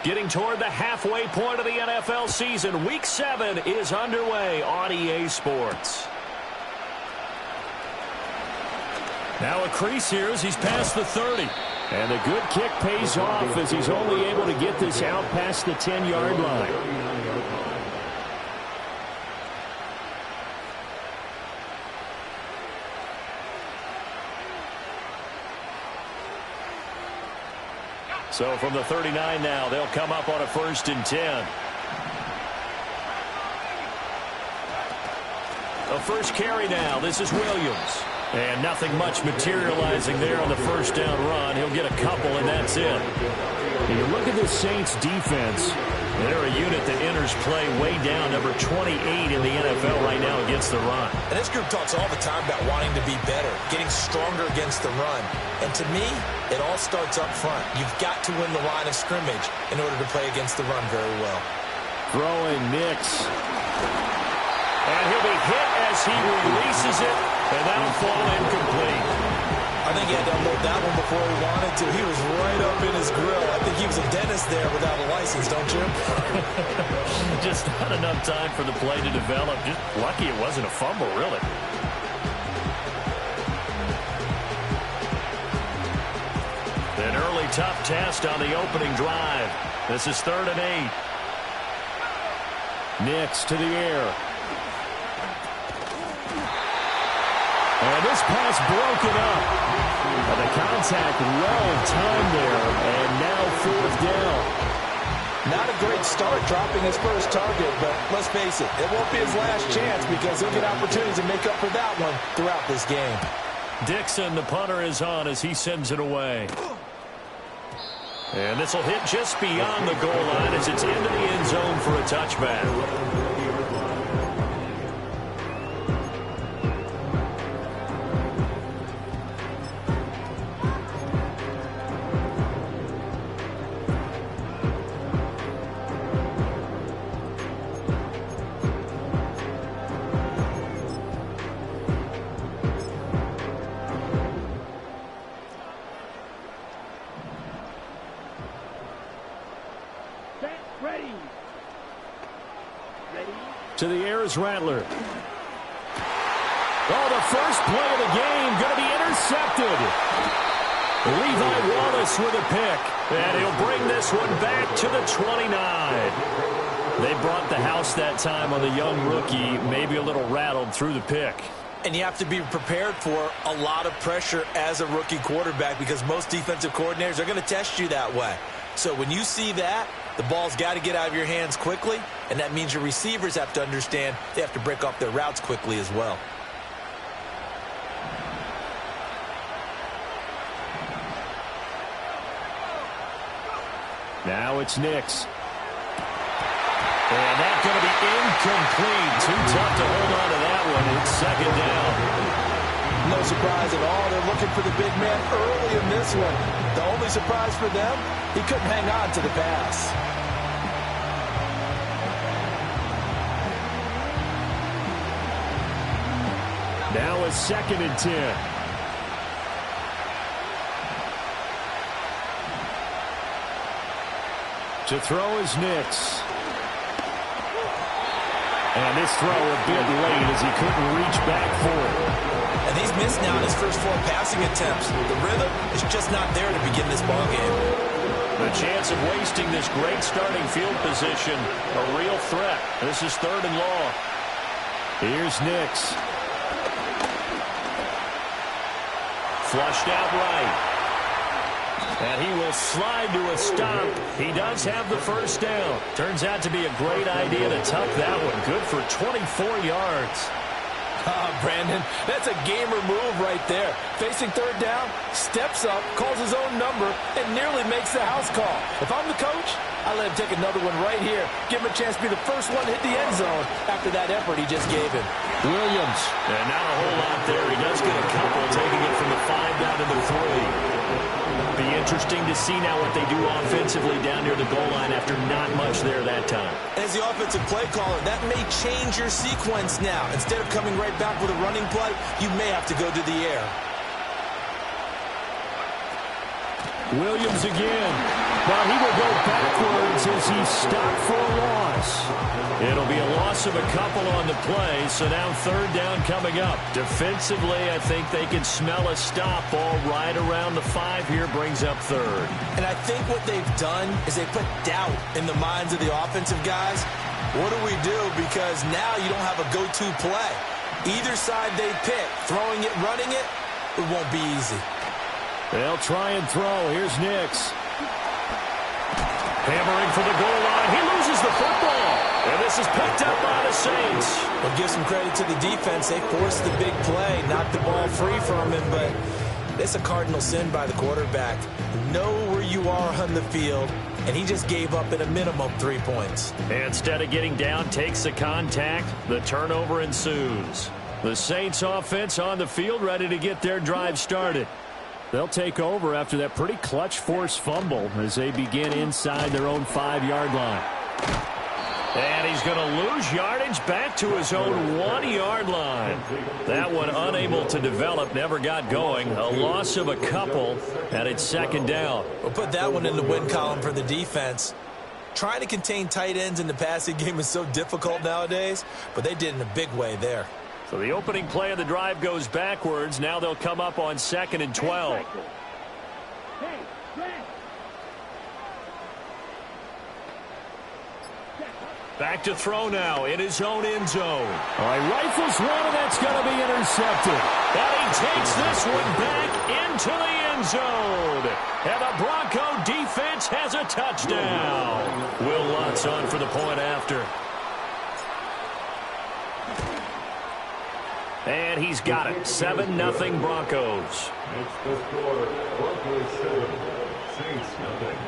Getting toward the halfway point of the NFL season. Week 7 is underway on EA Sports. Now a crease here as he's past the 30. And the good kick pays off as he's only able to get this out past the 10-yard line. So from the 39 now, they'll come up on a 1st and 10. A first carry now. This is Williams. And nothing much materializing there on the first down run. He'll get a couple, and that's it. And you look at this Saints defense. They're a unit that enters play way down, number 28 in the NFL right now against the run. And this group talks all the time about wanting to be better, getting stronger against the run. And to me, it all starts up front. You've got to win the line of scrimmage in order to play against the run very well. Throwing Nix. And he'll be hit as he releases it, and that'll fall incomplete. I think he had to unload that one before he wanted to. He was right up in his grill. I think he was a dentist there without a license, don't you? Just not enough time for the play to develop. Just lucky it wasn't a fumble, really. An early tough test on the opening drive. This is 3rd and 8. Nix to the air. And this pass broken up. And the contact well timed there. And now 4th down. Not a great start dropping his first target, but let's face it, it won't be his last chance because he'll get opportunities to make up for that one throughout this game. Dixon, the punter, is on as he sends it away. And this will hit just beyond the goal line as it's into the end zone for a touchback. To the air is Rattler. Oh, the first play of the game going to be intercepted. Levi Wallace with a pick. And he'll bring this one back to the 29. They brought the house that time on the young rookie, maybe a little rattled through the pick. And you have to be prepared for a lot of pressure as a rookie quarterback because most defensive coordinators are going to test you that way. So when you see that, the ball's got to get out of your hands quickly, and that means your receivers have to understand they have to break off their routes quickly as well. Now it's Nix. And that's going to be incomplete. Too tough to hold on to that one. It's 2nd down. No surprise at all. They're looking for the big man early in this one. The only surprise for them, he couldn't hang on to the pass. Now a 2nd and 10. To throw is Nix. And this throw a bit late as he couldn't reach back for it. And he's missed now in his first 4 passing attempts. The rhythm is just not there to begin this ball game. The chance of wasting this great starting field position, a real threat. This is 3rd and long. Here's Nix. Flushed out right. And he will slide to a stop. He does have the first down. Turns out to be a great idea to tuck that one. Good for 24 yards. Brandon, that's a gamer move right there. Facing 3rd down, steps up, calls his own number, and nearly makes the house call. If I'm the coach, I let him take another one right here. Give him a chance to be the first one to hit the end zone after that effort he just gave him. Williams. And not a whole lot there. He does get a couple, taking it from the 5 down to the 3. Be interesting to see now what they do offensively down near the goal line after not much there that time. As the offensive play caller, that may change your sequence now. Instead of coming right back with a running play, you may have to go to the air. Williams again. But he will go backwards as he's stopped for a loss. It'll be a loss of a couple on the play, so now third down coming up. Defensively, I think they can smell a stop. Ball right around the 5 here, brings up third. And I think what they've done is they put doubt in the minds of the offensive guys. What do we do? Because now you don't have a go-to play. Either side they pick, throwing it, running it, it won't be easy. They'll try and throw. Here's Nix. Hammering for the goal line. He loses the football. And this is picked up by the Saints. Well, give some credit to the defense. They forced the big play, knocked the ball free from him, but it's a cardinal sin by the quarterback. Know where you are on the field, and he just gave up at a minimum 3 points. And instead of getting down, takes the contact. The turnover ensues. The Saints offense on the field, ready to get their drive started. They'll take over after that pretty clutch forced fumble as they begin inside their own 5-yard line. And he's going to lose yardage back to his own 1-yard line. That one unable to develop, never got going. A loss of a couple, and it's second down. We'll put that one in the win column for the defense. Trying to contain tight ends in the passing game is so difficult nowadays, but they did in a big way there. So the opening play of the drive goes backwards. Now they'll come up on 2nd and 12. Back to throw now in his own end zone. All right, rifles one, and that's going to be intercepted. And he takes this one back into the end zone. And the Bronco defense has a touchdown. Will Lutz on for the point after. And he's got it. 7-0 Broncos. It's the score. Broncos 7, Saints 0.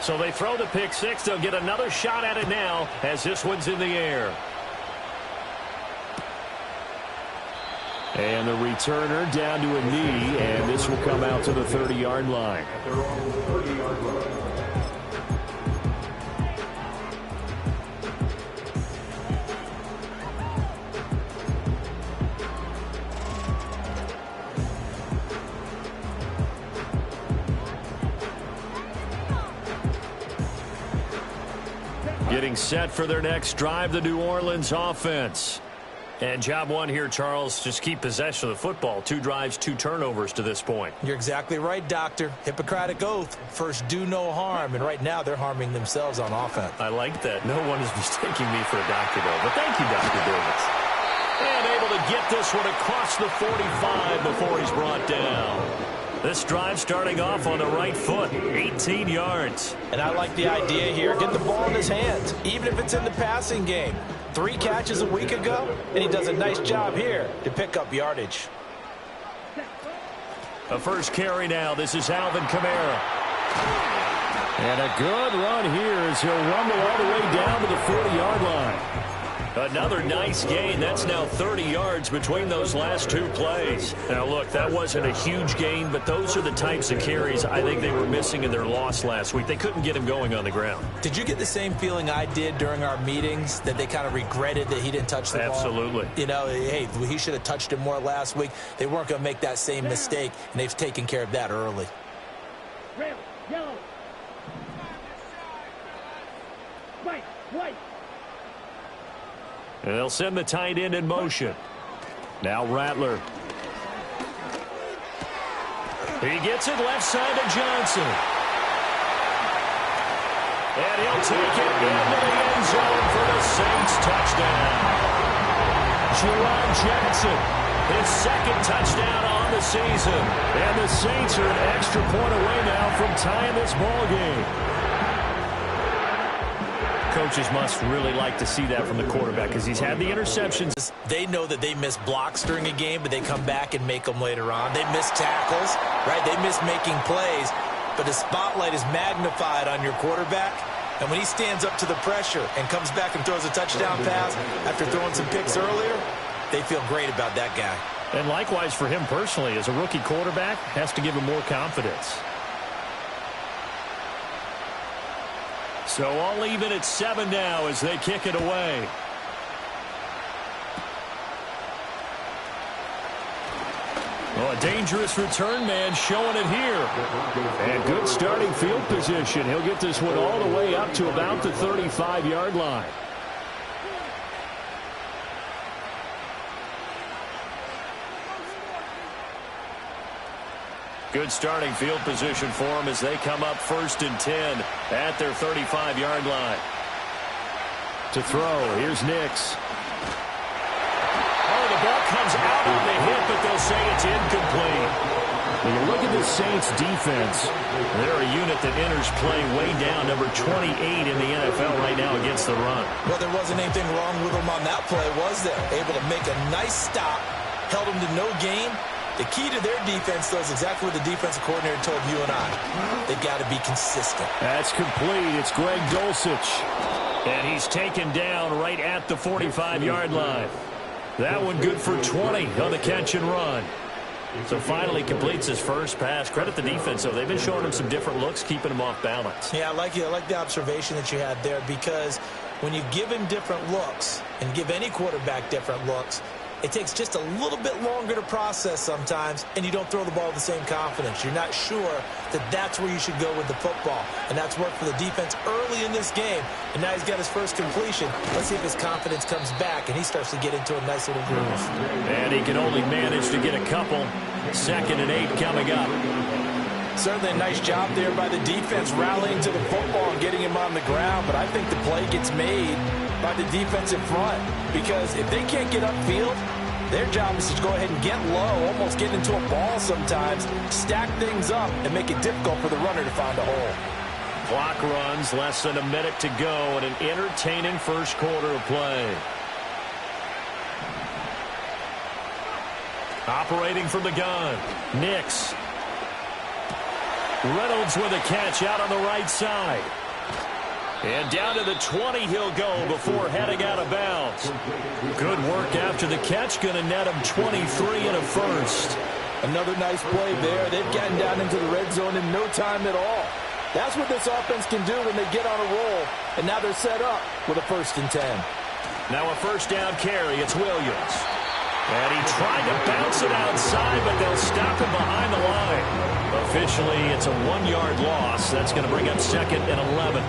So they throw the pick six. They'll get another shot at it now as this one's in the air. And the returner down to a knee, and this will come out to the 30-yard line. At their own 30-yard line. Getting set for their next drive, the New Orleans offense. And job one here, Charles, just keep possession of the football. 2 drives, 2 turnovers to this point. You're exactly right, Doctor. Hippocratic oath. First, do no harm. And right now, they're harming themselves on offense. I like that. No one is mistaking me for a doctor, though. But thank you, Dr. Davis. And able to get this one across the 45 before he's brought down. This drive starting off on the right foot, 18 yards. And I like the idea here. Get the ball in his hands, even if it's in the passing game. 3 catches a week ago, and he does a nice job here to pick up yardage. A first carry now. This is Alvin Kamara. And a good run here as he'll rumble all the way down to the 40-yard line. Another nice gain. That's now 30 yards between those last 2 plays. Now, look, that wasn't a huge gain, but those are the types of carries I think they were missing in their loss last week. They couldn't get him going on the ground. Did you get the same feeling I did during our meetings, that they kind of regretted that he didn't touch the ball? Absolutely. You know, hey, he should have touched it more last week. They weren't going to make that same mistake, and they've taken care of that early. Red, yellow. White. And they'll send the tight end in motion. Now Rattler. He gets it left side to Johnson. And he'll take it into the end zone for the Saints touchdown. Juwan Jackson, his 2nd touchdown on the season. And the Saints are an extra point away now from tying this ball game. Coaches must really like to see that from the quarterback because he's had the interceptions. They know that they miss blocks during a game, but they come back and make them later on. They miss tackles, right? They miss making plays, but the spotlight is magnified on your quarterback. And when he stands up to the pressure and comes back and throws a touchdown pass after throwing some picks earlier, they feel great about that guy. And likewise for him personally, as a rookie quarterback, has to give him more confidence. So I'll leave it at 7 now as they kick it away. Oh, a dangerous return man showing it here. And good starting field position. He'll get this one all the way up to about the 35-yard line. Good starting field position for them as they come up 1st and 10 at their 35-yard line. To throw, here's Nix. Oh, the ball comes out on the hit, but they'll say it's incomplete. When you look at the Saints defense, they're a unit that enters play way down, number 28 in the NFL right now against the run. Well, there wasn't anything wrong with them on that play, was there? Able to make a nice stop, held them to no gain. The key to their defense, though, is exactly what the defensive coordinator told you and I. They've got to be consistent. That's complete. It's Greg Dulcich. And he's taken down right at the 45-yard line. That one good for 20 on the catch and run. So finally completes his first pass. Credit the defense, though. They've been showing him some different looks, keeping him off balance. Yeah, I like the observation that you had there, because when you give him different looks and give any quarterback different looks, it takes just a little bit longer to process sometimes, and you don't throw the ball with the same confidence. You're not sure that that's where you should go with the football. And that's worked for the defense early in this game. And now he's got his first completion. Let's see if his confidence comes back and he starts to get into a nice little groove. And he can only manage to get a couple. 2nd and 8 coming up. Certainly a nice job there by the defense rallying to the football and getting him on the ground. But I think the play gets made by the defensive front, because if they can't get upfield, their job is to go ahead and get low, almost get into a ball sometimes, stack things up, and make it difficult for the runner to find a hole. Clock runs, less than a minute to go, and an entertaining first quarter of play. Operating from the gun, Nix. Reynolds with a catch out on the right side. And down to the 20 he'll go before heading out of bounds. Good work after the catch. Going to net him 23 and a first. Another nice play there. They've gotten down into the red zone in no time at all. That's what this offense can do when they get on a roll. And now they're set up with a 1st and 10. Now a first down carry. It's Williams. And he tried to bounce it outside, but they'll stop him behind the line. Officially, it's a 1-yard loss. That's going to bring up 2nd and 11.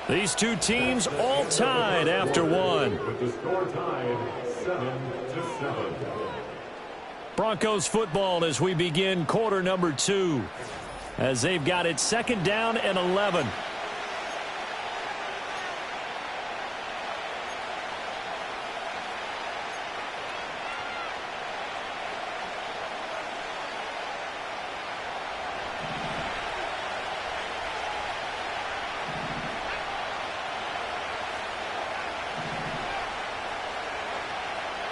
These two teams all tied after one. With the score tied 7-7. Broncos football as we begin quarter number 2. As they've got it 2nd down and 11.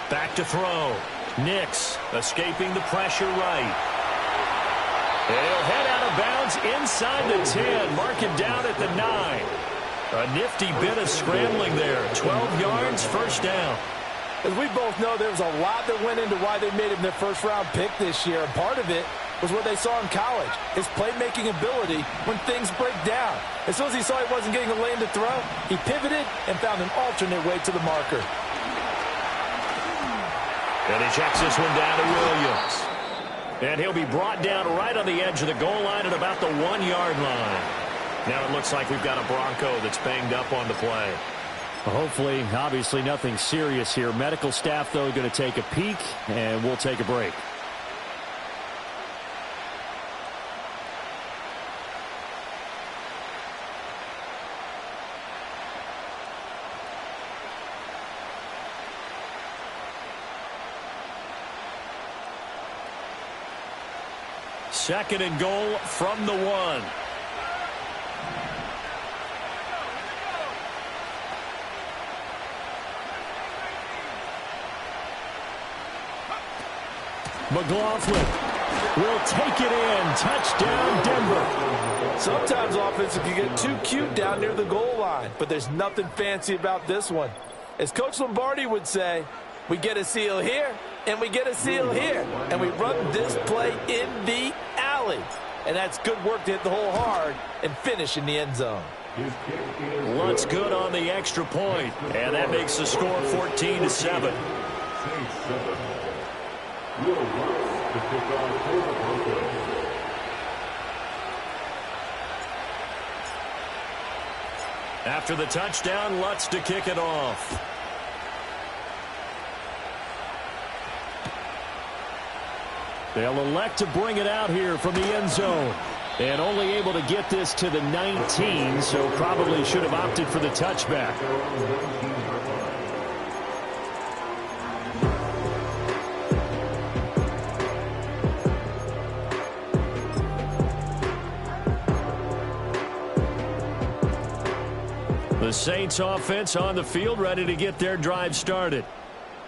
Back to throw. Nix escaping the pressure right. He'll head out of bounds inside the 10. Mark him down at the 9. A nifty bit of scrambling there. 12 yards, first down. As we both know, there was a lot that went into why they made him their first-round pick this year. And part of it was what they saw in college, his playmaking ability when things break down. As soon as he saw he wasn't getting a lane to throw, he pivoted and found an alternate way to the marker. And he checks this one down to Williams. And he'll be brought down right on the edge of the goal line at about the 1-yard line. Now it looks like we've got a Bronco that's banged up on the play. Hopefully, obviously nothing serious here. Medical staff, though, going to take a peek, and we'll take a break. Second and goal from the 1. McLaughlin will take it in. Touchdown, Denver. Sometimes offenses can get too cute down near the goal line, but there's nothing fancy about this one. As Coach Lombardi would say, we get a seal here, and we get a seal here, and we run this play in the alley. And that's good work to hit the hole hard and finish in the end zone. Lutz good on the extra point, and that makes the score 14-7. After the touchdown, Lutz to kick it off. They'll elect to bring it out here from the end zone. And only able to get this to the 19, so probably should have opted for the touchback. The Saints offense on the field, ready to get their drive started.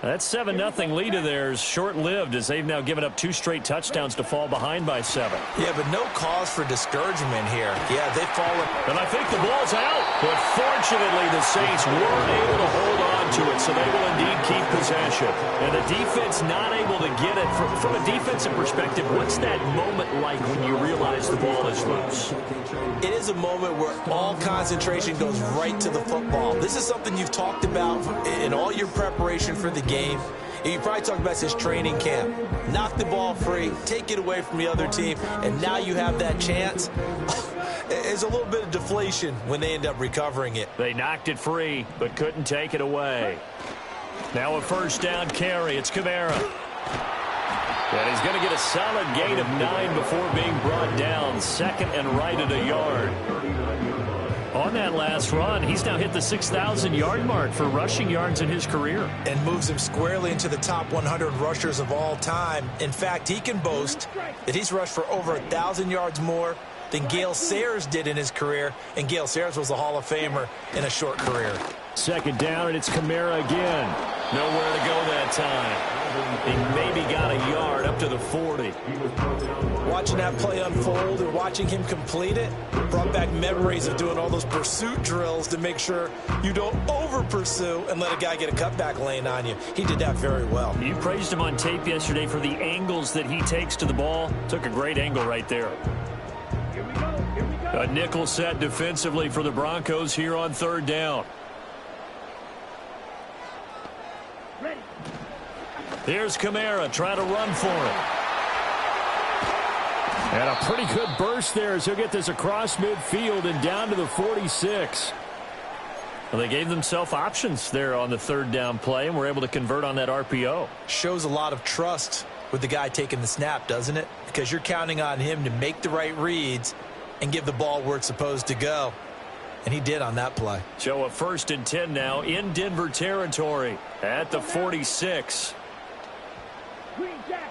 That 7-0 lead of theirs short-lived as they've now given up 2 straight touchdowns to fall behind by 7. Yeah, but no cause for discouragement here. Yeah, they've fallen. And I think the ball's out. But fortunately, the Saints weren't able to hold on to it, so they will indeed keep possession. And the defense not able to get it. From a defensive perspective, what's that moment like when you realize the ball is loose? It is a moment where all concentration goes right to the football. This is something you've talked about in all your preparation for the game. And you probably talked about this training camp. Knock the ball free, take it away from the other team, and now you have that chance. There's a little bit of deflation when they end up recovering it. They knocked it free, but couldn't take it away. Now a first down carry. It's Kamara. And he's going to get a solid gain of 9 before being brought down. Second and right at a yard. On that last run, he's now hit the 6,000-yard mark for rushing yards in his career. And moves him squarely into the top 100 rushers of all time. In fact, he can boast that he's rushed for over 1,000 yards more than Gale Sayers did in his career. And Gale Sayers was a Hall of Famer in a short career. Second down, and it's Kamara again. Nowhere to go that time. He maybe got a yard up to the 40. Watching that play unfold and watching him complete it brought back memories of doing all those pursuit drills to make sure you don't over-pursue and let a guy get a cutback lane on you. He did that very well. You praised him on tape yesterday for the angles that he takes to the ball. Took a great angle right there. Here we go. Here we go. A nickel set defensively for the Broncos here on third down. Ready. Here's Kamara trying to run for it. And a pretty good burst there as he'll get this across midfield and down to the 46. Well, they gave themselves options there on the third down play and were able to convert on that RPO. Shows a lot of trust with the guy taking the snap, doesn't it? Because you're counting on him to make the right reads and give the ball where it's supposed to go. And he did on that play. So a 1st and 10 now in Denver territory at the 46. Green Jack.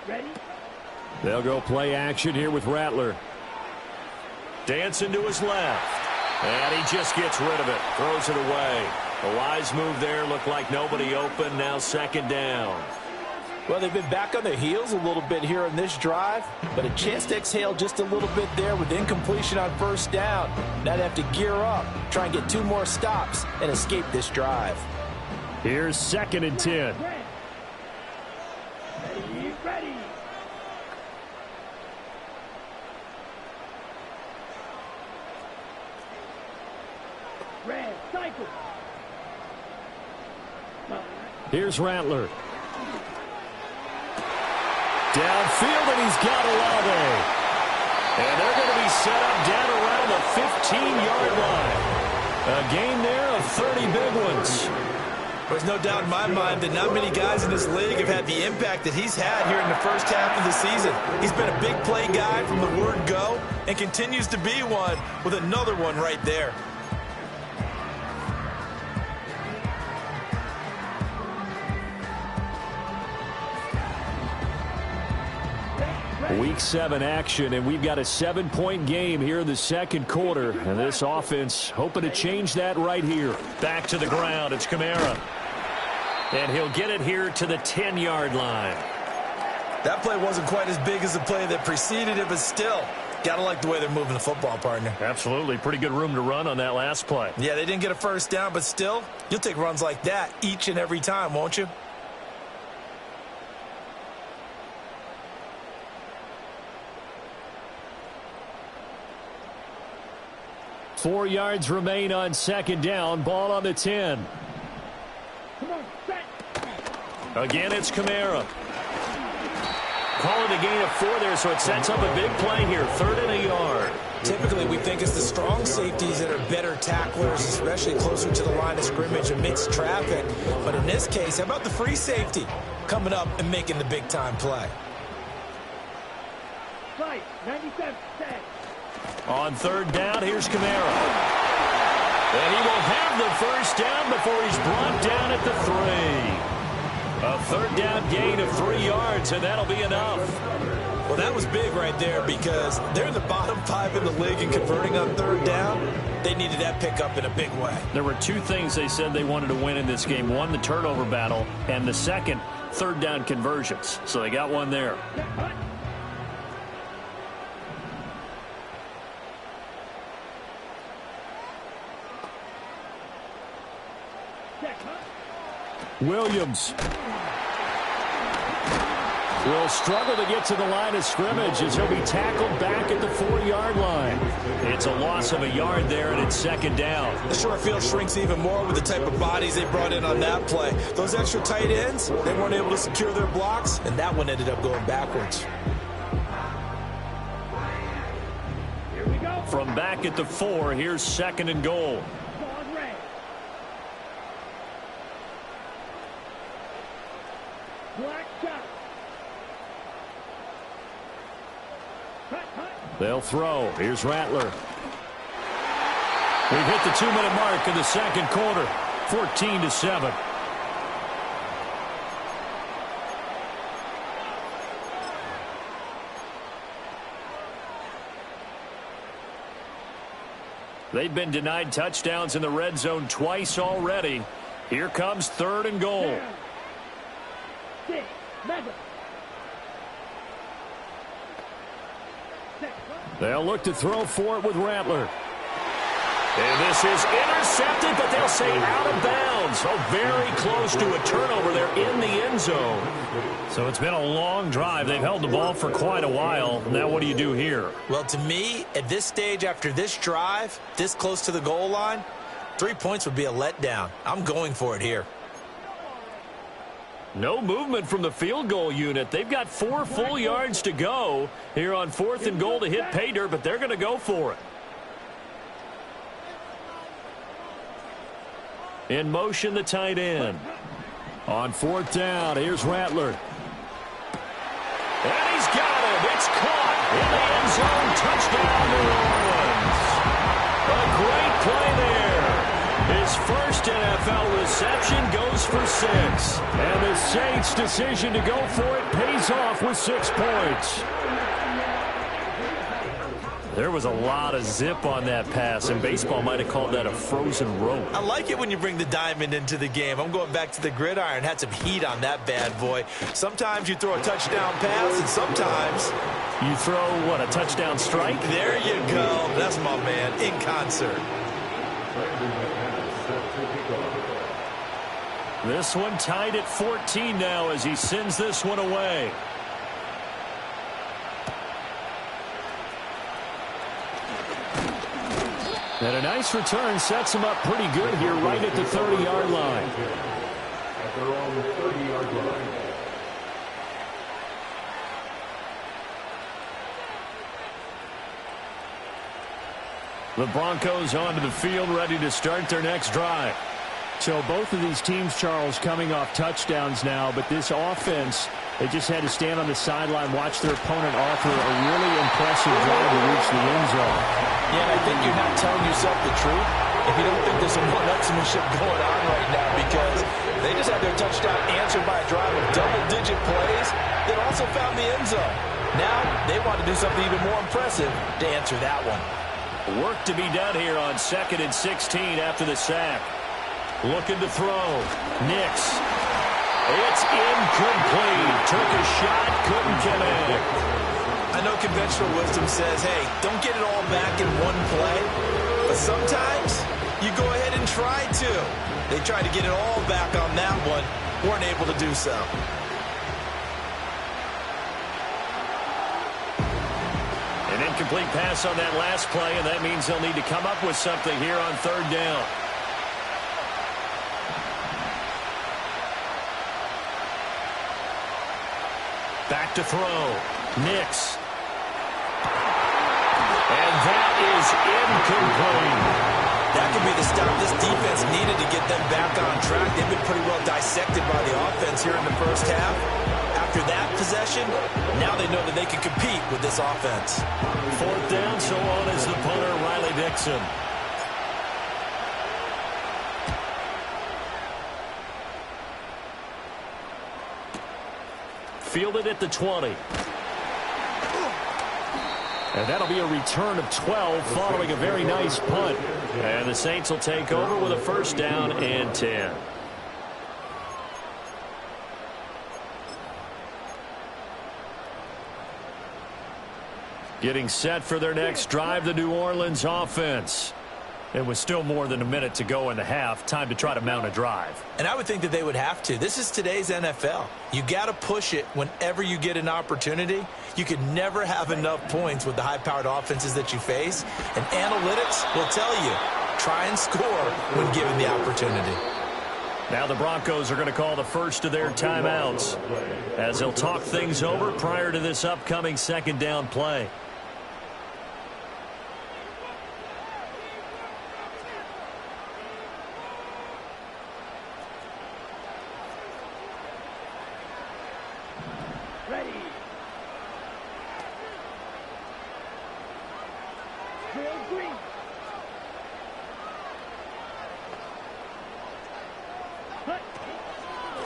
Ready. They'll go play action here with Rattler. Dancing to his left. And he just gets rid of it. Throws it away. A wise move there. Looked like nobody open. Now second down. Well, they've been back on their heels a little bit here in this drive, but a chance to exhale just a little bit there with incompletion on first down. Now they have to gear up, try and get 2 more stops, and escape this drive. Here's 2nd and 10. Ready. Ready. Red cycle. Here's Rattler. Downfield, and he's got Olave. And they're going to be set up down around the 15-yard line. A gain there of 30 big ones. There's no doubt in my mind that not many guys in this league have had the impact that he's had here in the first half of the season. He's been a big play guy from the word go and continues to be one with another one right there. Week 7 action, and we've got a 7-point game here in the second quarter. And this offense hoping to change that right here. Back to the ground. It's Kamara. And he'll get it here to the 10-yard line. That play wasn't quite as big as the play that preceded it, but still, got to like the way they're moving the football, partner. Absolutely. Pretty good room to run on that last play. Yeah, they didn't get a first down, but still, you'll take runs like that each and every time, won't you? Four yards remain on second down. Ball on the 10. Come on, set. Again, it's Kamara. Call it a gain of 4 there, so it sets up a big play here. 3rd and a yard. Typically, we think it's the strong safeties that are better tacklers, especially closer to the line of scrimmage amidst traffic. But in this case, how about the free safety coming up and making the big-time play? Right, 97, set. On 3rd down, here's Kamara. And he will have the first down before he's brought down at the 3. A 3rd down gain of 3 yards, and that'll be enough. Well, that was big right there because they're in the bottom 5 in the league and converting on 3rd down. They needed that pickup in a big way. There were 2 things they said they wanted to win in this game. One, the turnover battle, and the second, 3rd down conversions. So they got one there. Williams will struggle to get to the line of scrimmage as he'll be tackled back at the 4-yard line. It's a loss of a yard there, and it's 2nd down. The short field shrinks even more with the type of bodies they brought in on that play. Those extra tight ends, they weren't able to secure their blocks, and that one ended up going backwards. Here we go. From back at the 4, here's 2nd and goal. Ball red. Black shot. They'll throw. Here's Rattler. We've hit the 2-minute mark in the 2nd quarter. 14-7. They've been denied touchdowns in the red zone twice already. Here comes 3rd and goal. 6, Madden. They'll look to throw for it with Rattler. And this is intercepted, but they'll say out of bounds. Oh, very close to a turnover there in the end zone. So it's been a long drive. They've held the ball for quite a while. Now what do you do here? Well, to me, at this stage after this drive, this close to the goal line, 3 points would be a letdown. I'm going for it here. No movement from the field goal unit. They've got 4 full yards to go here on 4th and goal to hit pay dirt, but they're going to go for it. In motion, the tight end. On 4th down, here's Rattler. And he's got it. It's caught in the end zone. Touchdown, New Orleans. A great play there. His first NFL reception goes for 6. And the Saints' decision to go for it pays off with 6 points. There was a lot of zip on that pass, and baseball might have called that a frozen rope. I like it when you bring the diamond into the game. I'm going back to the gridiron. Had some heat on that bad boy. Sometimes you throw a touchdown pass, and sometimes you throw, what, a touchdown strike? There you go. That's my man, in concert. This one tied at 14 now as he sends this one away. And a nice return sets him up pretty good here right at the 30-yard line. At their own 30-yard line. The Broncos onto the field, ready to start their next drive. So both of these teams, Charles, coming off touchdowns now, but this offense, they just had to stand on the sideline, watch their opponent offer a really impressive drive to reach the end zone. Yeah, and I think you're not telling yourself the truth if you don't think there's some one-upsmanship going on right now, because they just had their touchdown answered by a drive of double-digit plays that also found the end zone. Now they want to do something even more impressive to answer that one. Work to be done here on 2nd and 16 after the sack. Looking to throw. Nix. It's incomplete. Took a shot, couldn't connect. I know conventional wisdom says, hey, don't get it all back in one play. But sometimes you go ahead and try to. They tried to get it all back on that one. Weren't able to do so. An incomplete pass on that last play, and that means they'll need to come up with something here on third down. Back to throw. Nix. And that is incomplete. That could be the stop this defense needed to get them back on track. They've been pretty well dissected by the offense here in the first half. After that possession, now they know that they can compete with this offense. Fourth down, so on is the punter, Riley Dixon. Fielded at the 20. And that'll be a return of 12 following a very nice punt. And the Saints will take over with a first down and 10. Getting set for their next drive, the New Orleans offense. It was still more than a minute to go in the half. Time to try to mount a drive. And I would think that they would have to. This is today's NFL. You got to push it whenever you get an opportunity. You can never have enough points with the high-powered offenses that you face. And analytics will tell you, try and score when given the opportunity. Now the Broncos are going to call the first of their timeouts as they'll talk things over prior to this upcoming second down play.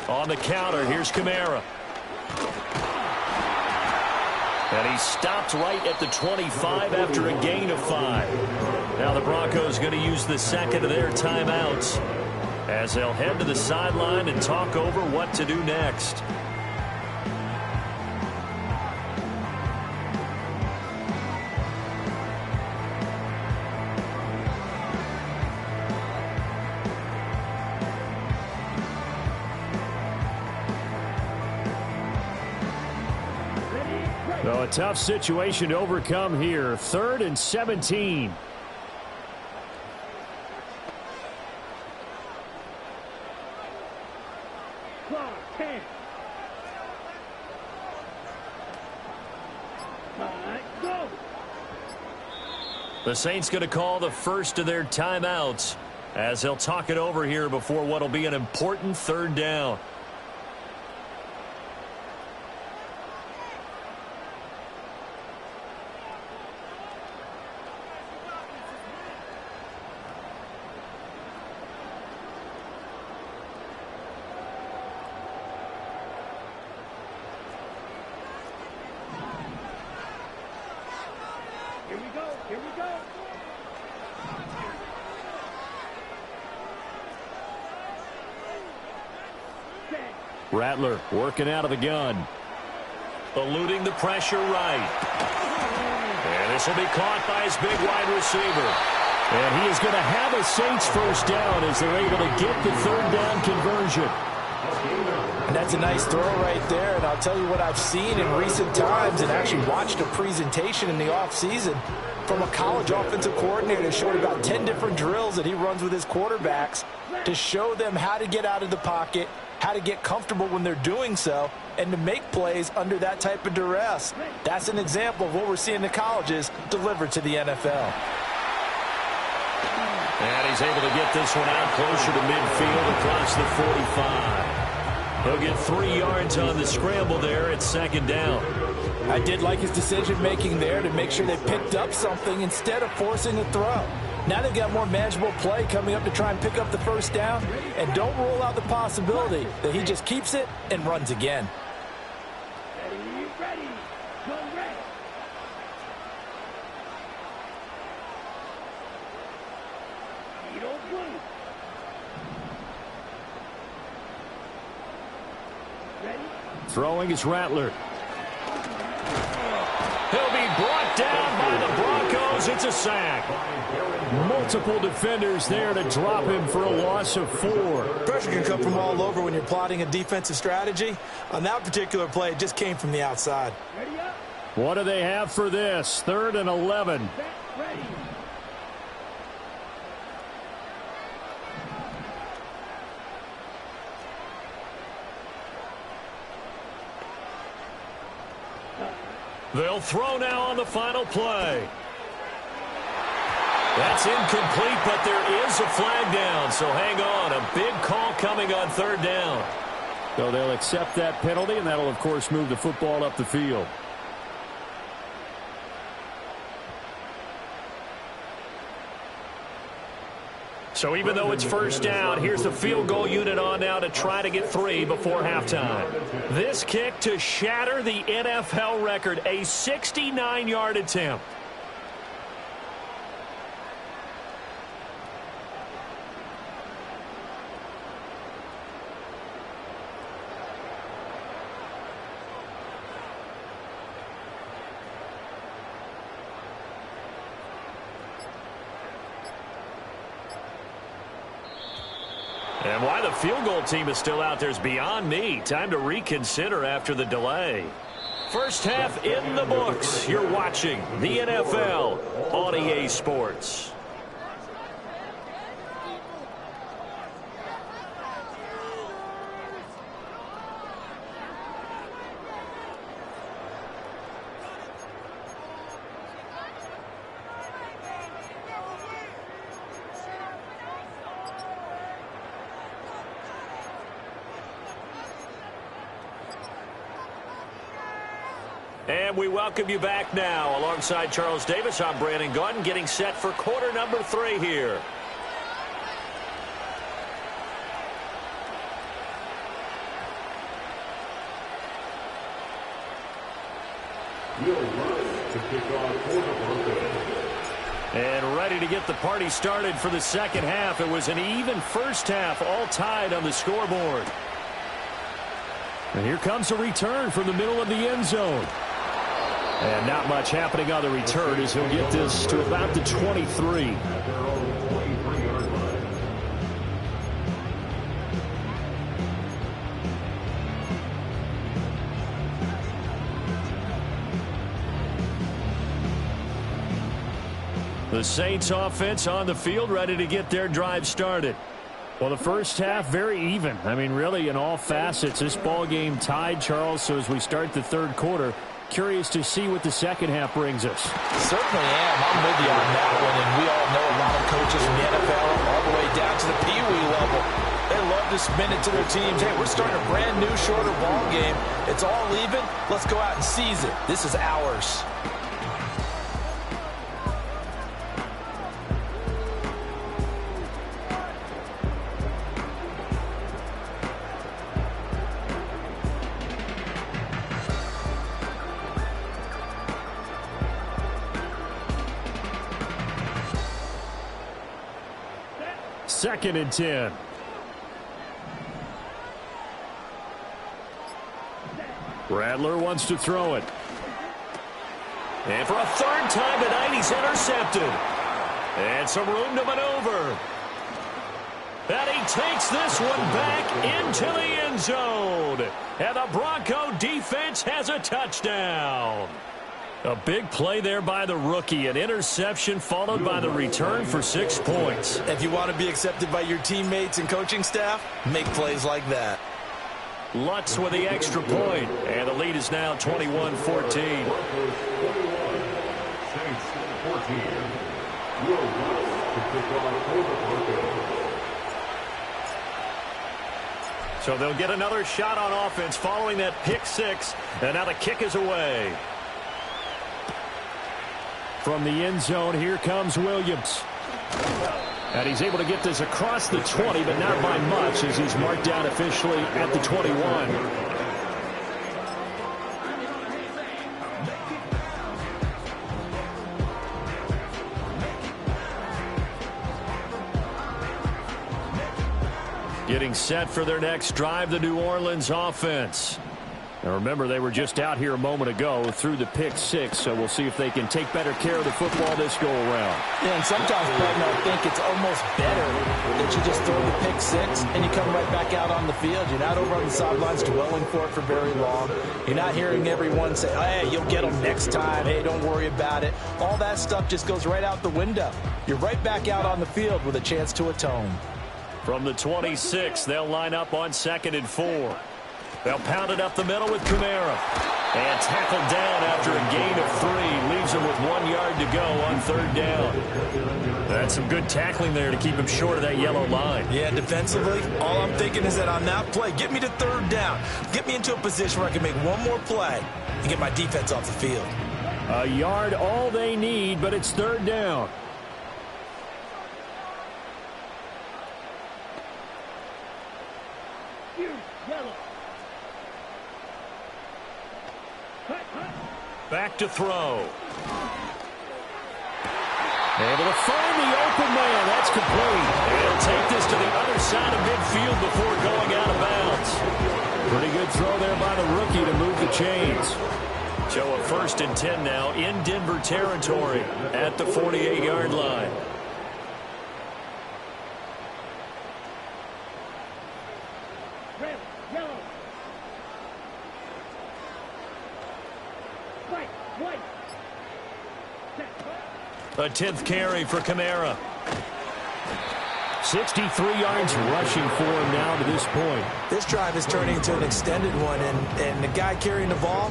On the counter, here's Kamara. And he stopped right at the 25 after a gain of 5. Now the Broncos going to use the second of their timeouts as they'll head to the sideline and talk over what to do next. So a tough situation to overcome here. 3rd and 17. Go. The Saints going to call the first of their timeouts as they'll talk it over here before what will be an important third down. Here we go. Rattler working out of the gun. Eluding the pressure right. And this will be caught by his big wide receiver. And he is going to have a Saints first down as they're able to get the third down conversion. And that's a nice throw right there. And I'll tell you what I've seen in recent times and actually watched a presentation in the offseason from a college offensive coordinator that showed about 10 different drills that he runs with his quarterbacks to show them how to get out of the pocket, how to get comfortable when they're doing so, and to make plays under that type of duress. That's an example of what we're seeing in colleges delivered to the NFL. And he's able to get this one out closer to midfield across the 45. He'll get 3 yards on the scramble there at second down. I did like his decision-making there to make sure they picked up something instead of forcing a throw. Now they've got more manageable play coming up to try and pick up the first down, and don't rule out the possibility that he just keeps it and runs again. Ready, go red. Blue. Throwing is Rattler. He'll be brought down by the Broncos. It's a sack. Multiple defenders there to drop him for a loss of 4. Pressure can come from all over when you're plotting a defensive strategy. On that particular play, it just came from the outside. Ready up. What do they have for this? 3rd and 11. Set. Ready. They'll throw now on the final play. That's incomplete, but there is a flag down, so hang on. A big call coming on 3rd down. So they'll accept that penalty, and that'll, of course, move the football up the field. So even though it's 1st down, here's the field goal unit on now to try to get 3 before halftime. This kick to shatter the NFL record, a 69-yard attempt. And why the field goal team is still out there is beyond me. Time to reconsider after the delay. First half in the books. You're watching the NFL on EA Sports. And we welcome you back now. Alongside Charles Davis, I'm Brandon Gaudin, getting set for quarter number 3 here. And ready to get the party started for the second half. It was an even first half, all tied on the scoreboard. And here comes a return from the middle of the end zone. And not much happening on the return as he'll get this to about the 23. The Saints offense on the field, ready to get their drive started. Well, the first half, very even. I mean, really, in all facets, this ball game tied, Charles. So as we start the 3rd quarter, curious to see what the second half brings us. Certainly am. I'm with you on that one. And we all know a lot of coaches in the NFL all the way down to the Pee Wee level. They love to spin it to their teams. Hey, we're starting a brand new, shorter ball game. It's all even. Let's go out and seize it. This is ours. Second and 10. Rattler wants to throw it. And for a 3rd time tonight, he's intercepted. And some room to maneuver. And he takes this one back into the end zone. And the Bronco defense has a touchdown. A big play there by the rookie. An interception followed by the return for 6 points. If you want to be accepted by your teammates and coaching staff, make plays like that. Lutz with the extra point. And the lead is now 21-14. Saints 14. Will Lutz to kick off for the Broncos. So they'll get another shot on offense following that pick 6. And now the kick is away. From the end zone, here comes Williams. And he's able to get this across the 20, but not by much as he's marked down officially at the 21. Getting set for their next drive, the New Orleans offense. And remember, they were just out here a moment ago through the pick six, so we'll see if they can take better care of the football this go-around. Yeah, and sometimes, Button, I think it's almost better that you just throw the pick six and you come right back out on the field. You're not over on the sidelines dwelling for it for very long. You're not hearing everyone say, hey, you'll get them next time. Hey, don't worry about it. All that stuff just goes right out the window. You're right back out on the field with a chance to atone. From the 26, they'll line up on 2nd and 4. They'll pound it up the middle with Kamara. And tackled down after a gain of 3. Leaves him with 1 yard to go on 3rd down. That's some good tackling there to keep him short of that yellow line. Yeah, defensively, all I'm thinking is that on that play, get me to 3rd down. Get me into a position where I can make one more play and get my defense off the field. A yard all they need, but it's 3rd down. Yellow. Back to throw. Able to find the open man. That's complete. And he'll take this to the other side of midfield before going out of bounds. Pretty good throw there by the rookie to move the chains. So a 1st and 10 now in Denver territory at the 48-yard line. Red, yellow. White. A 10th carry for Kamara. 63 yards rushing for him now to this point. This drive is turning into an extended one, and the guy carrying the ball,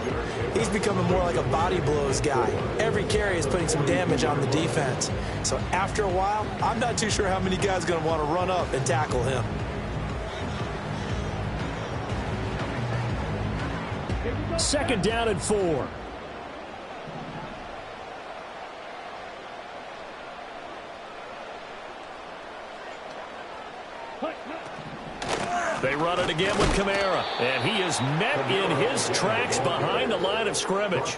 he's becoming more like a body blows guy. Every carry is putting some damage on the defense. So after a while, I'm not too sure how many guys are going to want to run up and tackle him. Second down and 4. They run it again with Kamara, and he is met in his tracks behind the line of scrimmage.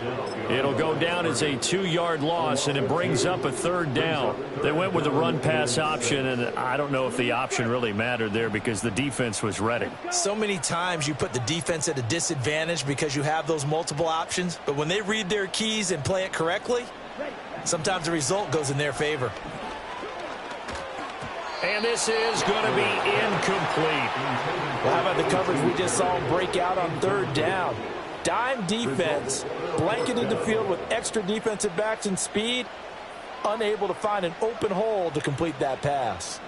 It'll go down as a 2-yard loss, and it brings up a 3rd down. They went with the run-pass option, and I don't know if the option really mattered there because the defense was ready. So many times you put the defense at a disadvantage because you have those multiple options, but when they read their keys and play it correctly, sometimes the result goes in their favor. And this is going to be incomplete. Well, how about the coverage we just saw break out on 3rd down? Dime defense, blanketed the field with extra defensive backs and speed, unable to find an open hole to complete that pass.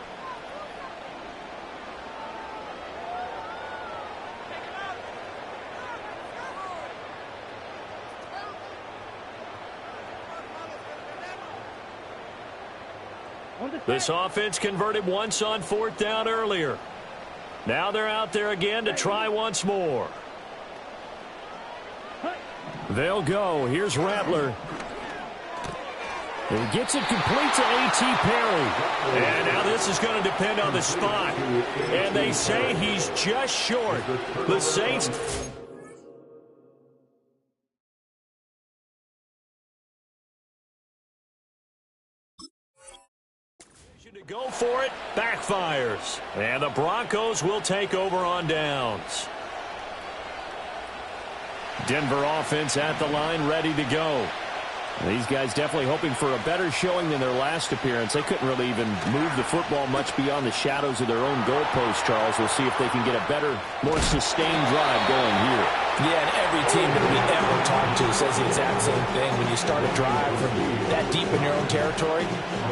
This offense converted once on 4th down earlier. Now they're out there again to try once more. They'll go. Here's Rattler. He gets it complete to A.T. Perry. And now this is going to depend on the spot. And they say he's just short. The Saints... to go for it, backfires. And the Broncos will take over on downs. Denver offense at the line, ready to go. These guys definitely hoping for a better showing than their last appearance. They couldn't really even move the football much beyond the shadows of their own goalpost, Charles. We'll see if they can get a better, more sustained drive going here. Yeah, and every team that we ever talked to says the exact same thing. When you start a drive from that deep in your own territory,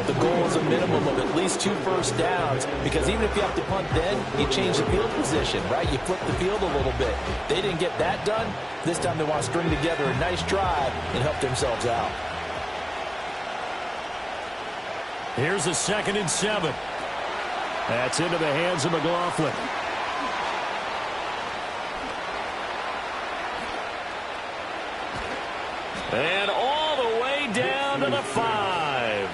the goal is a minimum of at least 2 first downs, because even if you have to punt then, you change the field position, right? You flip the field a little bit. They didn't get that done. This time they want to string together a nice drive and help themselves out. Here's a 2nd and 7. That's into the hands of McLaughlin. And all the way down to the 5.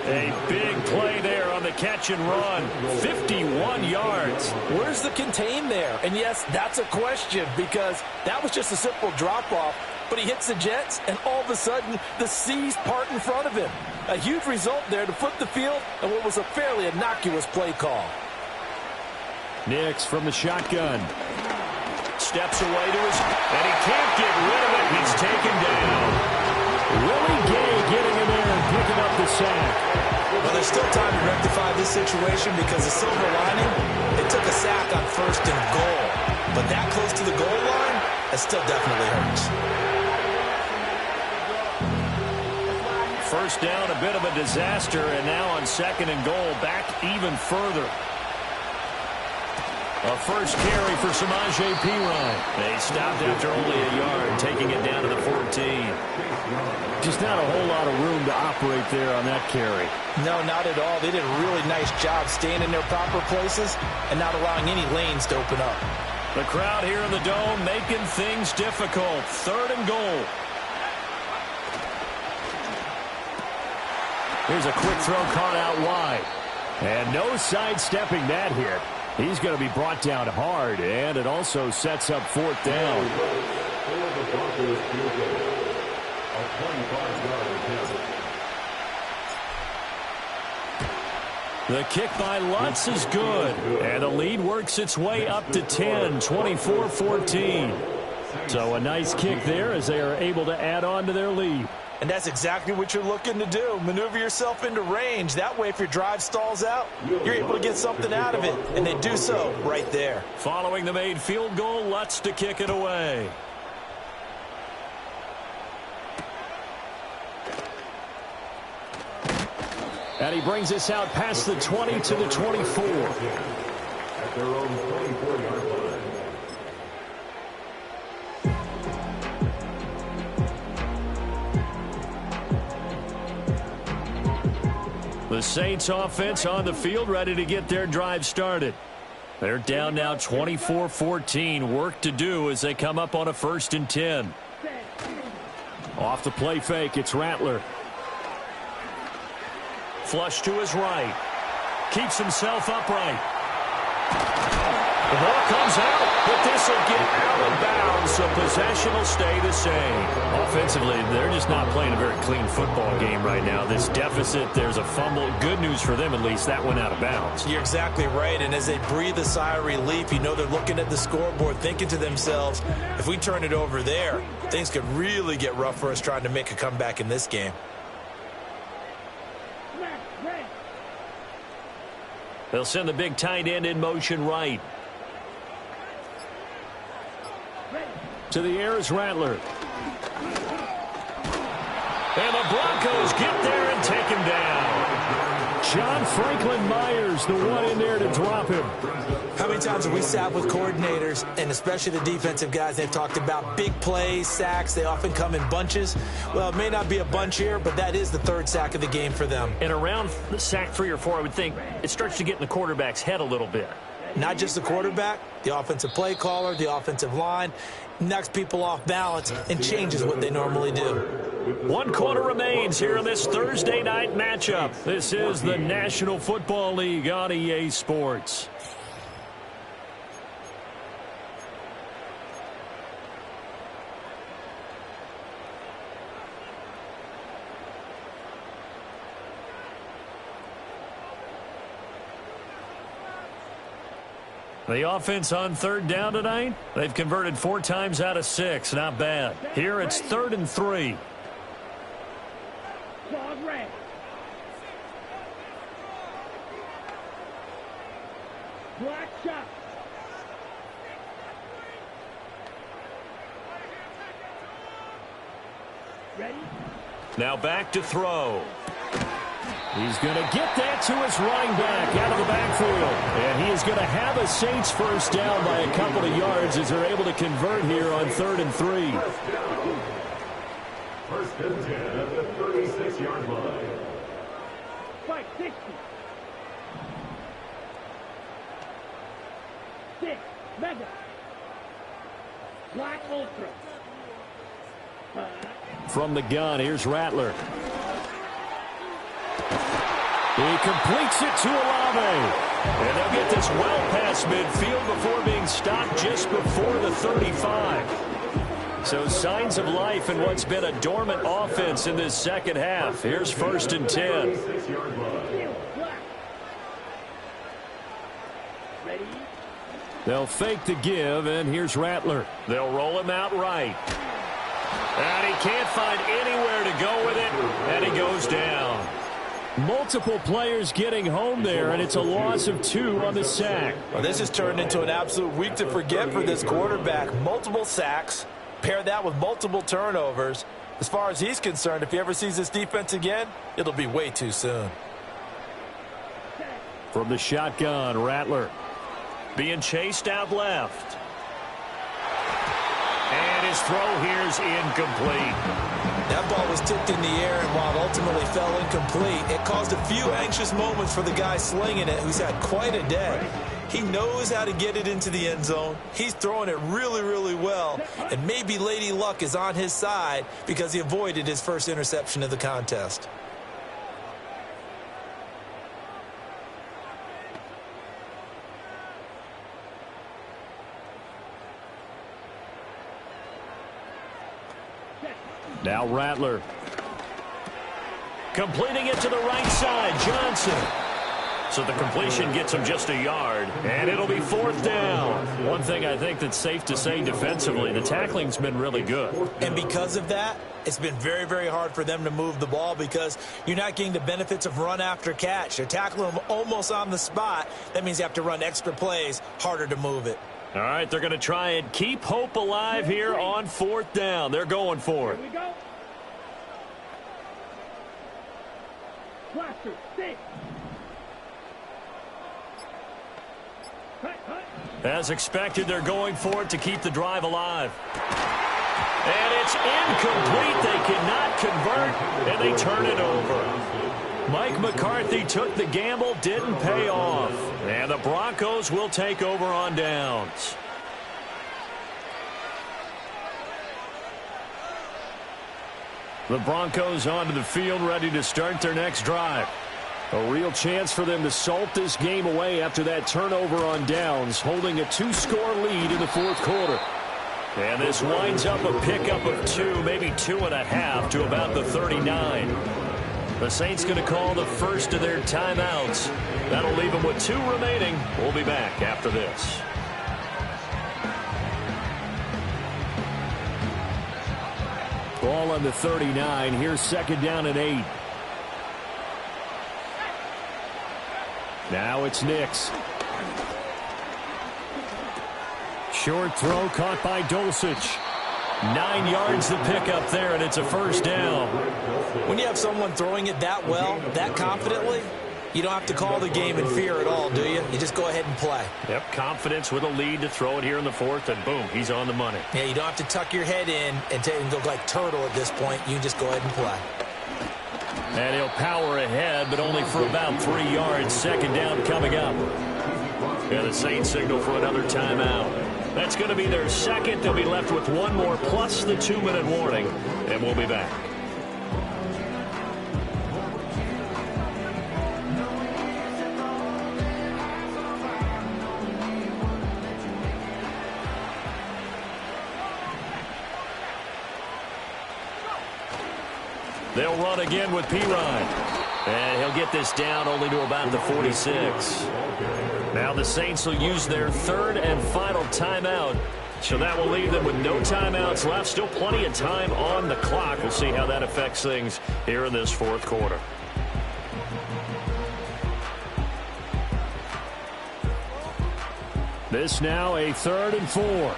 A big play there on the catch and run. 51 yards. Where's the contain there? And yes, that's a question, because that was just a simple drop-off. But he hits the Jets, and all of a sudden, the seas part in front of him. A huge result there to flip the field and what was a fairly innocuous play call. Nix from the shotgun. steps away to his, and he can't get rid of it. He's taken down. Willie Gay getting in there and picking up the sack. Well, there's still time to rectify this situation because the silver lining, it took a sack on 1st and goal. But that close to the goal line, that still definitely hurts. First down, a bit of a disaster, and now on 2nd and goal, back even further. A first carry for Samaje Perine. They stopped after only a yard, taking it down to the 14. Just not a whole lot of room to operate there on that carry. No, not at all. They did a really nice job staying in their proper places and not allowing any lanes to open up. The crowd here in the Dome making things difficult. 3rd and goal. Here's a quick throw caught out wide. And no sidestepping that hit. He's going to be brought down hard, and it also sets up 4th down. The kick by Lutz is good, and the lead works its way up to 10, 24-14. So a nice kick there as they are able to add on to their lead. And that's exactly what you're looking to do. Maneuver yourself into range. That way, if your drive stalls out, you're able to get something out of it. And they do so right there. Following the made field goal, Lutz to kick it away. And he brings us out past the 20 to the 24. At their own 24-yard line. The Saints offense on the field, ready to get their drive started. They're down now 24-14. Work to do as they come up on a 1st and 10. Off the play fake, it's Rattler. Flush to his right. Keeps himself upright. The ball comes out, but this will get out of bounds, so possession will stay the same. Offensively, they're just not playing a very clean football game right now. This deficit, there's a fumble. Good news for them, at least. That went out of bounds. You're exactly right, and as they breathe a sigh of relief, you know they're looking at the scoreboard, thinking to themselves, if we turn it over there, things could really get rough for us trying to make a comeback in this game. They'll send the big tight end in motion right. To the air is Rattler. And the Broncos get there and take him down. John Franklin Myers, the one in there to drop him. How many times have we sat with coordinators, and especially the defensive guys, they've talked about big plays, sacks. They often come in bunches. Well, it may not be a bunch here, but that is the 3rd sack of the game for them. And around the sack 3 or 4, I would think it starts to get in the quarterback's head a little bit. Not just the quarterback, the offensive play caller, the offensive line, knocks people off balance and changes what they normally do. 1 quarter remains here in this Thursday night matchup. This is the National Football League on EA Sports. The offense on 3rd down tonight, they've converted 4 times out of 6. Not bad. Here it's 3rd and 3. Black shot. Ready? Now back to throw. He's going to get that to his running back out of the backfield. And he is going to have a Saints first down by a couple of yards as they're able to convert here on 3rd and 3. First and 10 at the 36-yard line. Fight 60. 6. Mega. Black Ultra. From the gun, here's Rattler. He completes it to Olave. And they'll get this well past midfield before being stopped just before the 35. So signs of life in what's been a dormant offense in this second half. Here's 1st and 10. Ready? They'll fake the give, and here's Rattler. They'll roll him out right. And he can't find anywhere to go with it, and he goes down. Multiple players getting home there, and it's a loss of 2 on the sack. Well, this has turned into an absolute week to forget for this quarterback. Multiple sacks, pair that with multiple turnovers. As far as he's concerned, if he ever sees this defense again, it'll be way too soon. From the shotgun, Rattler being chased out left. And his throw here's incomplete. That ball was tipped in the air, and while it ultimately fell incomplete, it caused a few anxious moments for the guy slinging it, who's had quite a day. He knows how to get it into the end zone. He's throwing it really, really well, and maybe Lady Luck is on his side because he avoided his first interception of the contest. Now Rattler. Completing it to the right side, Johnson. So the completion gets him just a yard, and it'll be 4th down. One thing I think that's safe to say defensively, the tackling's been really good. And because of that, it's been very, very hard for them to move the ball because you're not getting the benefits of run after catch. They're tackling them almost on the spot. That means you have to run extra plays, harder to move it. All right, they're going to try and keep hope alive here on 4th down. They're going for it. Here we go. Blaster, 6. As expected, they're going for it to keep the drive alive. And it's incomplete. They cannot convert, and they turn it over. Mike McCarthy took the gamble, didn't pay off. And the Broncos will take over on downs. The Broncos onto the field, ready to start their next drive. A real chance for them to salt this game away after that turnover on downs, holding a 2-score lead in the 4th quarter. And this winds up a pickup of 2, maybe 2.5 to about the 39. The Saints going to call the first of their timeouts. That'll leave them with 2 remaining. We'll be back after this. Ball on the 39. Here's 2nd down and 8. Now it's Nix. Short throw caught by Dulcich. 9 yards to pick up there, and it's a 1st down. When you have someone throwing it that well, that confidently, you don't have to call the game in fear at all, do you? You just go ahead and play. Yep, confidence with a lead to throw it here in the 4th, and boom, he's on the money. Yeah, you don't have to tuck your head in and go like turtle at this point. You just go ahead and play. And he'll power ahead, but only for about 3 yards. 2nd down coming up. And the Saints signal for another timeout. That's going to be their 2nd. They'll be left with 1 more plus the 2-minute warning, and we'll be back. They'll run again with Pirine. And he'll get this down only to about the 46. Now the Saints will use their 3rd and final timeout. So that will leave them with no timeouts left. Still plenty of time on the clock. We'll see how that affects things here in this 4th quarter. This now a 3rd and 4.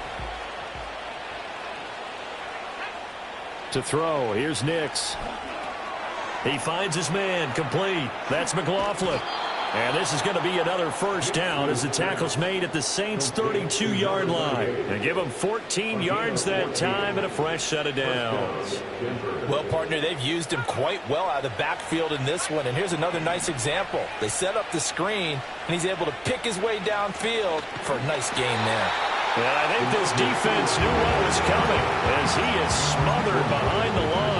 To throw, here's Nix. He finds his man, complete. That's McLaughlin. And this is going to be another 1st down as the tackle's made at the Saints' 32-yard line. And give them 14 yards that time and a fresh set of downs. Well, partner, they've used him quite well out of the backfield in this one. And here's another nice example. They set up the screen, and he's able to pick his way downfield for a nice gain there. And I think this defense knew what was coming as he is smothered behind the line.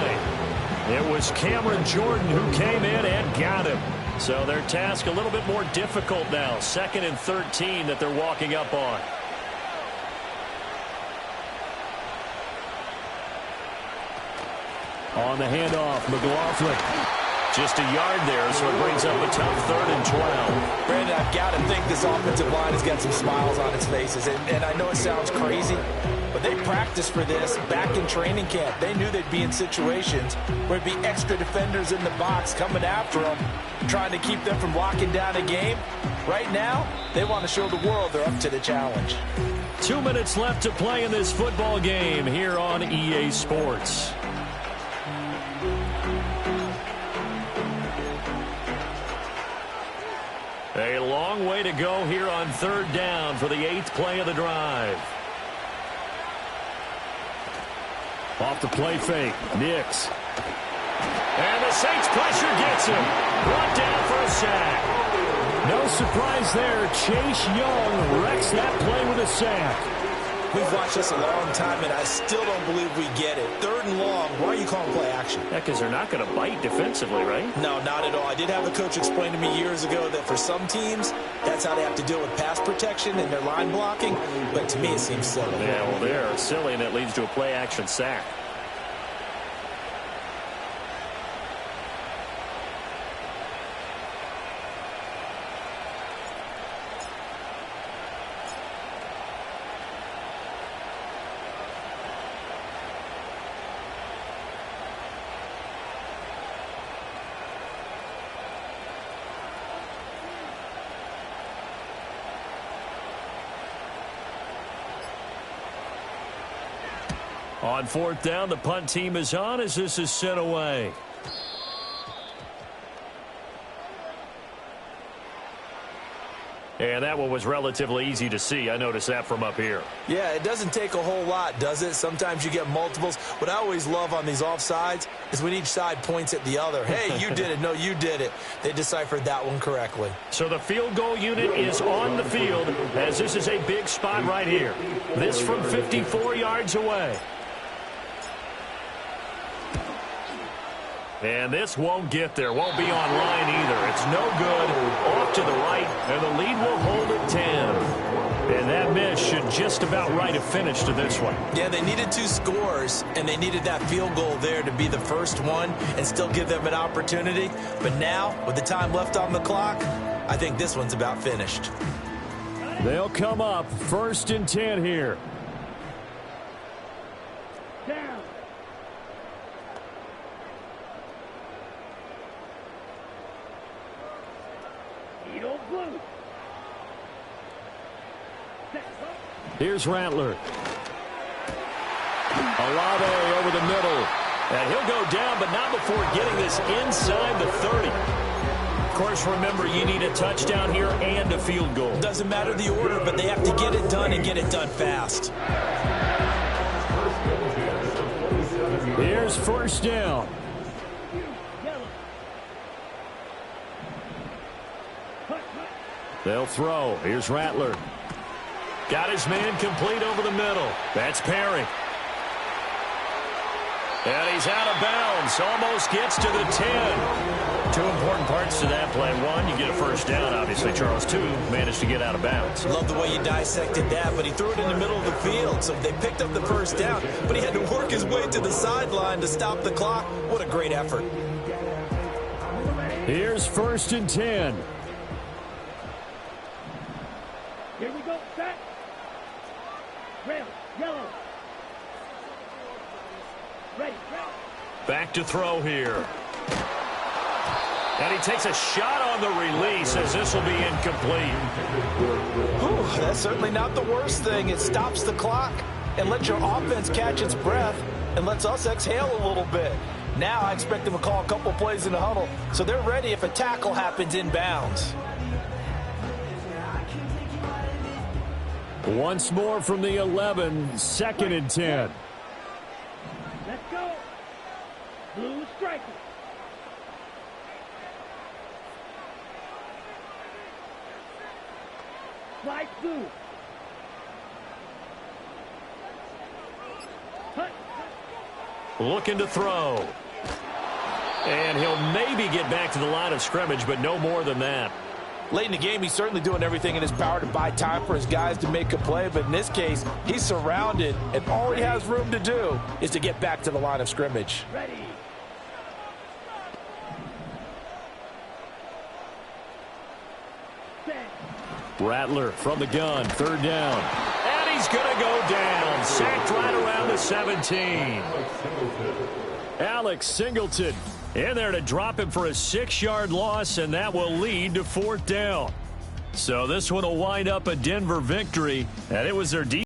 It was Cameron Jordan who came in and got him. So their task a little bit more difficult now. 2nd and 13 that they're walking up on. On the handoff, McLaughlin. Just a yard there, so it brings up a tough 3rd and 12. Brandon, I've got to think this offensive line has got some smiles on its faces. And I know it sounds crazy, but they practiced for this back in training camp. They knew they'd be in situations where there'd be extra defenders in the box coming after them, trying to keep them from locking down a game. Right now, they want to show the world they're up to the challenge. 2 minutes left to play in this football game here on EA Sports. A long way to go here on 3rd down for the 8th play of the drive. Off the play fake, Nix. And the Saints pressure gets him. Brought down for a sack. No surprise there. Chase Young wrecks that play with a sack. We've watched this a long time, and I still don't believe we get it. 3rd and long, why are you calling play action? Yeah, because they're not going to bite defensively, right? No, not at all. I did have a coach explain to me years ago that for some teams, that's how they have to deal with pass protection and their line blocking. But to me, it seems silly. Yeah, well, they're silly, and it leads to a play action sack. On 4th down, the punt team is on as this is sent away. And that one was relatively easy to see. I noticed that from up here. Yeah, it doesn't take a whole lot, does it? Sometimes you get multiples. What I always love on these offsides is when each side points at the other. Hey, you did it. No, you did it. They deciphered that one correctly. So the field goal unit is on the field as this is a big spot right here. This from 54 yards away. And this won't get there. Won't be on line either. It's no good. Off to the right, and the lead will hold at 10. And that miss should just about write a finish to this one. Yeah, they needed 2 scores, and they needed that field goal there to be the first one and still give them an opportunity. But now, with the time left on the clock, I think this one's about finished. They'll come up 1st and 10 here. Down. Blue. Here's Rattler. Olave over the middle. And he'll go down, but not before getting this inside the 30. Of course, remember, you need a touchdown here and a field goal. Doesn't matter the order, but they have to get it done and get it done fast. Here's 1st down. They'll throw. Here's Rattler. Got his man complete over the middle. That's Perry. And he's out of bounds. Almost gets to the 10. 2 important parts to that play. 1, you get a 1st down, obviously. Charles, 2, managed to get out of bounds. Love the way you dissected that, but he threw it in the middle of the field. So they picked up the 1st down, but he had to work his way to the sideline to stop the clock. What a great effort. Here's 1st and 10. Here we go. Set. Red. Yellow. Ready. Back to throw here. And he takes a shot on the release as this will be incomplete. Whew, that's certainly not the worst thing. It stops the clock and lets your offense catch its breath and lets us exhale a little bit. Now I expect them to call a couple plays in the huddle so they're ready if a tackle happens inbounds. Once more from the 11, 2nd and 10. Let's go. Blue striker. Slide blue. Hut. Looking to throw. And he'll maybe get back to the line of scrimmage, but no more than that. Late in the game, he's certainly doing everything in his power to buy time for his guys to make a play. But in this case, he's surrounded, and all he has room to do is to get back to the line of scrimmage. Ready. Rattler from the gun, third down. And he's going to go down. Sacked right around the 17. Alex Singleton in there to drop him for a 6-yard loss, and that will lead to fourth down. So this one will wind up a Denver victory, and it was their defense.